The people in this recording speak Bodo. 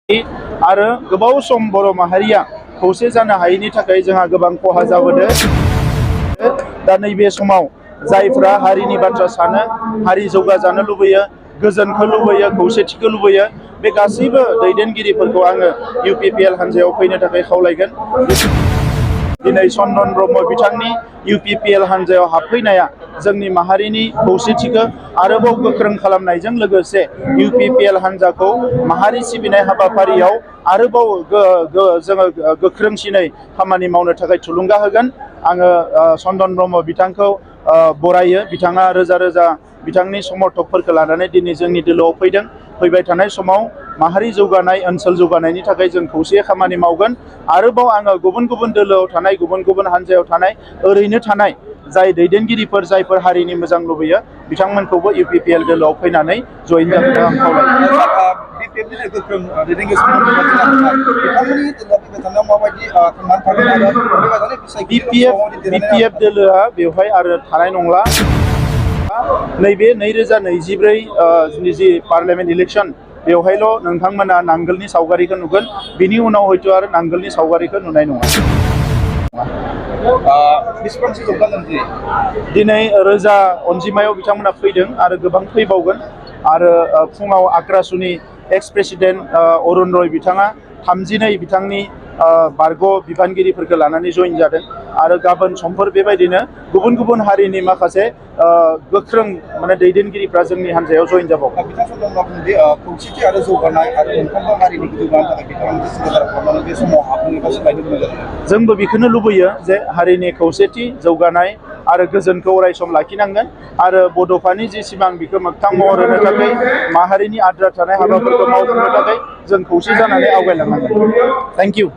आरो गोबाव सम बर' माहारिया खौसे जानो हायैनि थाखाय जोंहा गोबां खहा जाबोदों। दा नैबे समाव जायफ्रा हारिनि बाथ्रा सानो, हारि जौगाजानो लुबैयो, गोजोनखौ लुबैयो, खौसेथिखौ लुबैयो, बे गासैबो दैदेनगिरिफोरखौ आङो UPPL हान्जायाव फैनो थाखाय खावलायगोन। दिनै चन्दन ब्रह्म बिथांनि UPPL हान्जायाव हाबफैनाया जोंनि माहारिनि खौसेथिखौ आरोबाव गोख्रों खालामनायजों लोगोसे UPPL हान्जाखौ माहारि सिबिनाय हाबाफारियाव आरोबाव जोङो गोख्रोंसिनै खामानि मावनो थाखाय थुलुंगा होगोन। आङो चन्दन ब्रह्म बिथांखौ बरायो। बिथाङा रोजा रोजा बिथांनि समर्थकफोरखौ लानानै दिनै जोंनि दोलोआव फैदों। फैबाय थानाय समाव माहारि जौगानाय, ओनसोल जौगानायनि थाखाय जों खौसेयै खामानि मावगोन। आरोबाव आङो गुबुन गुबुन दोलोआव थानाय, गुबुन गुबुन हान्जायाव थानाय, ओरैनो थानाय जाय दैदेनगिरिफोर, जायफोर हारिनि मोजां लुबैयो, बिथांमोनखौबो UPPL दोलोआव फैनानै जयेन जानो आं खावलायो। BPF दोलोआ बेवहाय आरो थानाय नंला। नैबे 2024 जि पार्लियामेन्ट इलेक्सन, बेवहायल' नोंथांमोना नांगोलनि सावगारिखौ नुगोन। बिनि उनाव हयथ' आरो नांगोलनि सावगारिखौ नुनाय नङा। दिनै रोजा अनजिमायाव बिथांमोना फैदों आरो गोबां फैबावगोन। आरो फुङाव आक्रासुनि एक्स प्रेसिडेन्ट अरुण रय बिथाङा 32 बिथांनि बारग' बिबानगिरिफोरखौ लानानै जयेन जादों। आरो गाबोन समफोर बेबायदिनो गुबुन गुबुन हारिनि माखासे गोख्रों दैदेनगिरिफ्रा जोंनि हान्जायाव जयेन जाबावगोन। खौसेथि आरो जौगानाय आरो मोनफ्रोमबो हारिनि जौगानायनि थाखाय बिथांमोनखौ सिगां खालामनानै बे समाव हाबनो एबा सोलायनो गोनां जादों। जोंबो बेखौनो लुबैयो जे हारिनि खौसेथि, जौगानाय आरो गोजोनखौ अरायसम लाखिनांगोन। आरो बड'फानि जि सिमां, बेखौ मोगथां महर होनो थाखाय, माहारिनि आद्रा थानाय हाबाफोरखौ मावफुंनो थाखाय जों खौसे जानानै आवगायलांनांगोन। Thank you.